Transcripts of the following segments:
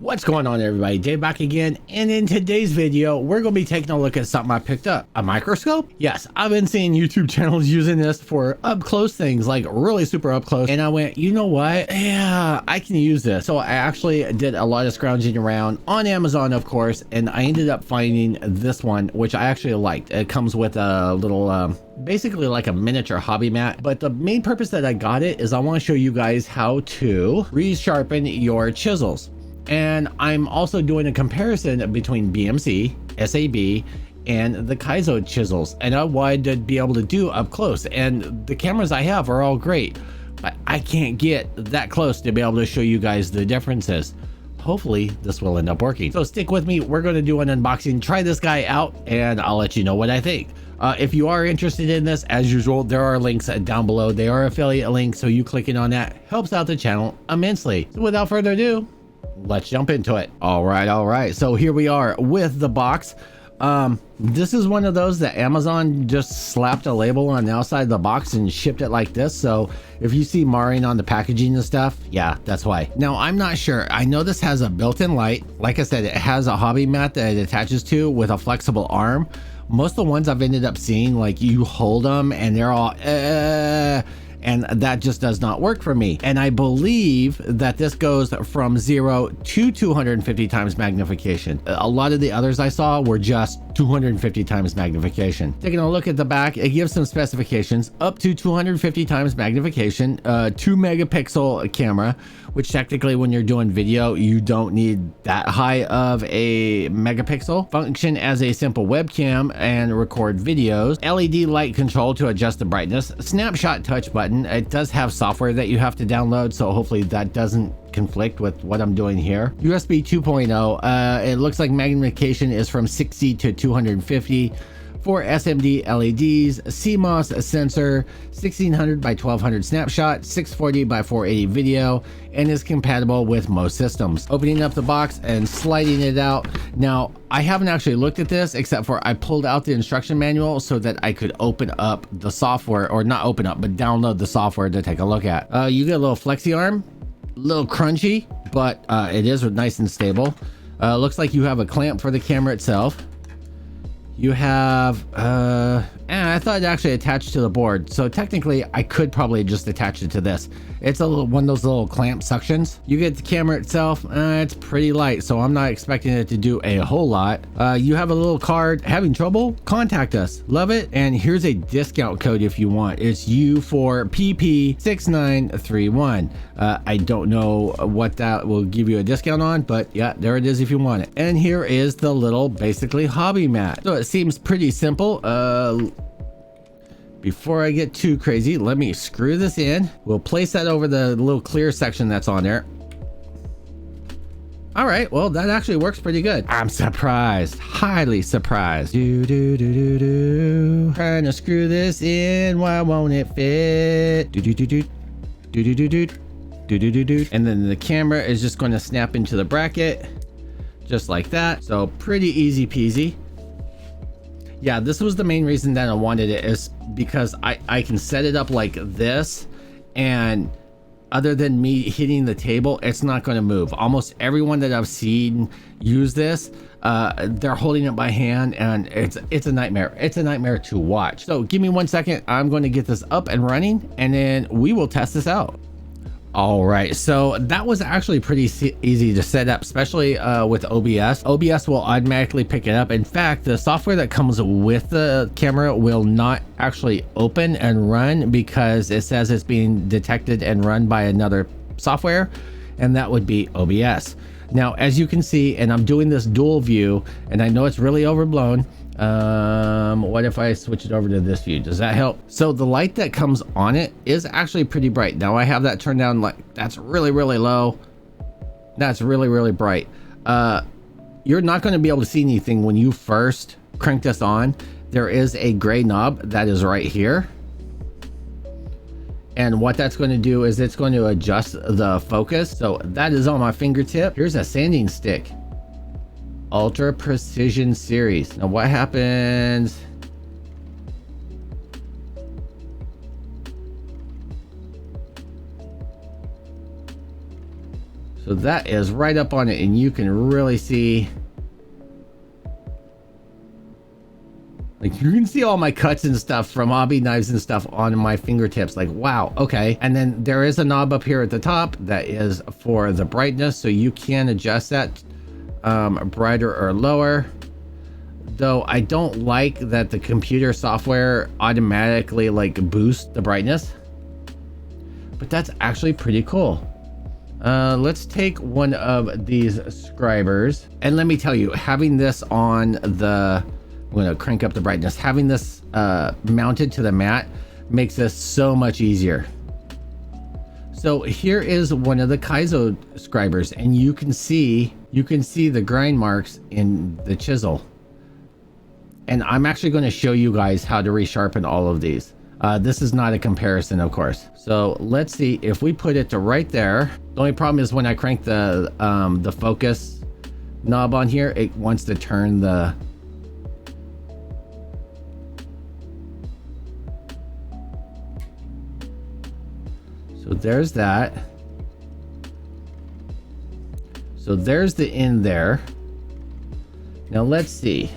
What's going on, everybody? Dave back again, and in today's video we're going to be taking a look at something I picked up. A microscope? Yes, I've been seeing YouTube channels using this for up close things, like really super up close, and I went, you know what, yeah, I can use this. So I actually did a lot of scrounging around on Amazon, of course, and I ended up finding this one, which I actually liked. It comes with a little basically like a miniature hobby mat, but the main purpose that I got it is I want to show you guys how to resharpen your chisels. And I'm also doing a comparison between BMC, SAB, and the Kaizo chisels, and I wanted to be able to do up close. And the cameras I have are all great, but I can't get that close to be able to show you guys the differences. Hopefully this will end up working. So stick with me. We're going to do an unboxing, try this guy out, and I'll let you know what I think. If you are interested in this, as usual, there are links down below. They are affiliate links, so you clicking on that helps out the channel immensely. So without further ado, let's jump into it. All right, so here we are with the box. This is one of those that Amazon just slapped a label on the outside of the box and shipped it like this. So if you see marring on the packaging and stuff, yeah, that's why. Now I'm not sure. I know this has a built-in light. Like I said, it has a hobby mat that it attaches to with a flexible arm. Most of the ones I've ended up seeing, like you hold them and they're all and that just does not work for me. And I believe that this goes from 0 to 250 times magnification. A lot of the others I saw were just 250 times magnification. Taking a look at the back, it gives some specifications: up to 250 times magnification, 2 megapixel camera, which technically when you're doing video, you don't need that high of a megapixel. Function as a simple webcam and record videos. LED light control to adjust the brightness. Snapshot touch button. It does have software that you have to download, so hopefully that doesn't conflict with what I'm doing here. USB 2.0. It looks like magnification is from 60 to 250. For SMD LEDs, CMOS sensor, 1600 by 1200 snapshot, 640 by 480 video, and is compatible with most systems. Opening up the box and sliding it out. Now, I haven't actually looked at this, except for I pulled out the instruction manual so that I could open up the software, or not open up, but download the software to take a look at. You get a little flexi arm, a little crunchy, but it is nice and stable. Looks like you have a clamp for the camera itself. You have, I thought it actually attached to the board. So technically I could probably just attach it to this. It's a little, one of those little clamp suctions. You get the camera itself, it's pretty light, so I'm not expecting it to do a whole lot. You have a little card. Having trouble? Contact us. Love it. And here's a discount code if you want. It's U4PP6931. I don't know what that will give you a discount on, but yeah, there it is if you want it. And here is the little basically hobby mat. So it seems pretty simple. Before I get too crazy, let me screw this in. We'll place that over the little clear section that's on there. All right, well, that actually works pretty good. I'm surprised, highly surprised. Trying to screw this in, why won't it fit? And then the camera is just going to snap into the bracket, just like that. So pretty easy peasy. Yeah, this was the main reason that I wanted it, is because I can set it up like this, and other than me hitting the table, it's not going to move. Almost everyone that I've seen use this, they're holding it by hand, and it's a nightmare. It's a nightmare to watch. So give me 1 second. I'm going to get this up and running, and then we will test this out. All right, so that was actually pretty easy to set up, especially with OBS. OBS will automatically pick it up. In fact, the software that comes with the camera will not actually open and run because it says it's being detected and run by another software, and that would be OBS. Now, as you can see, and I'm doing this dual view, and I know it's really overblown. What if I switch it over to this view? Does that help? So the light that comes on it is actually pretty bright. Now I have that turned down, like that's really low. That's really bright. You're not going to be able to see anything when you first crank this on. There is a gray knob that is right here, and what that's going to do is it's going to adjust the focus. So that is on my fingertip. Here's a sanding stick. Ultra Precision Series. Now what happens? So So that is right up on it, and you can really see, like, you can see all my cuts and stuff from hobby knives and stuff on my fingertips. Like, wow, okay. And then there is a knob up here at the top that is for the brightness, so you can adjust that brighter or lower. Though I don't like that the computer software automatically like boosts the brightness, but that's actually pretty cool. Let's take one of these scribers, and let me tell you, having this on the, I'm going to crank up the brightness, having this mounted to the mat makes this so much easier. So here is one of the Kaizo scribers, and you can see the grind marks in the chisel. And I'm actually going to show you guys how to resharpen all of these. This is not a comparison, of course. So let's see if we put it to right there. The only problem is when I crank the focus knob on here, it wants to turn the, so there's that. So there's the in there. Now let's see.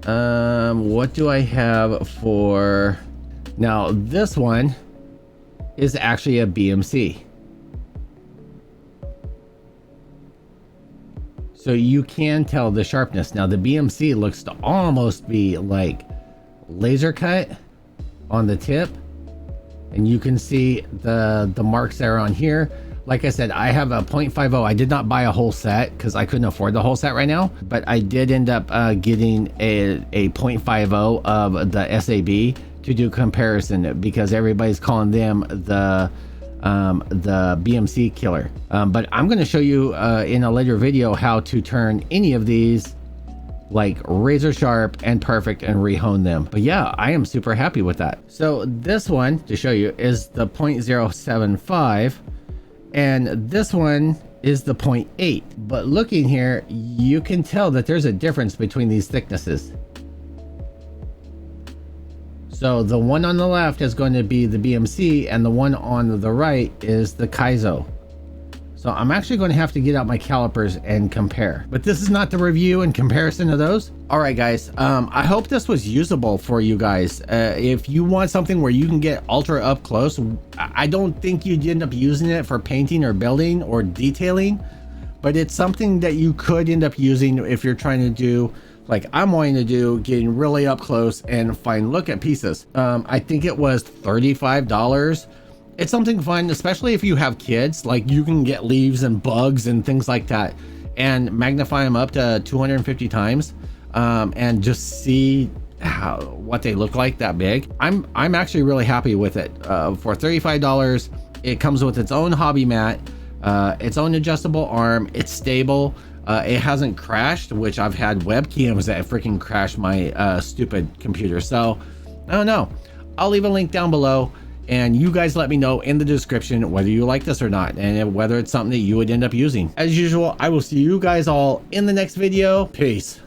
What do I have for, now this one is actually a BMC. So you can tell the sharpness. Now the BMC looks to almost be like laser cut on the tip, and you can see the marks there on here. Like I said, I have a 0.50. I did not buy a whole set because I couldn't afford the whole set right now, but I did end up getting a 0.50 of the SAB to do comparison, because everybody's calling them the BMC killer. But I'm going to show you in a later video how to turn any of these like razor sharp and perfect and rehone them. But yeah, I am super happy with that. So this one, to show you, is the 0.075. And this one is the 0.8, but looking here, you can tell that there's a difference between these thicknesses. So the one on the left is going to be the BMC, and the one on the right is the Kaizo. So I'm actually going to have to get out my calipers and compare, but this is not the review and comparison of those. All right, guys. I hope this was usable for you guys. If you want something where you can get ultra up close, I don't think you'd end up using it for painting or building or detailing, but it's something that you could end up using if you're trying to do, like I'm wanting to do, getting really up close and fine look at pieces. I think it was $35. It's something fun, especially if you have kids. Like, you can get leaves and bugs and things like that and magnify them up to 250 times and just see what they look like that big. I'm actually really happy with it. For $35, it comes with its own hobby mat, its own adjustable arm. It's stable. It hasn't crashed, which I've had webcams that freaking crash my stupid computer. So I don't know. I'll leave a link down below, and you guys let me know in the description whether you like this or not, and whether it's something that you would end up using. As usual, I will see you guys all in the next video. Peace.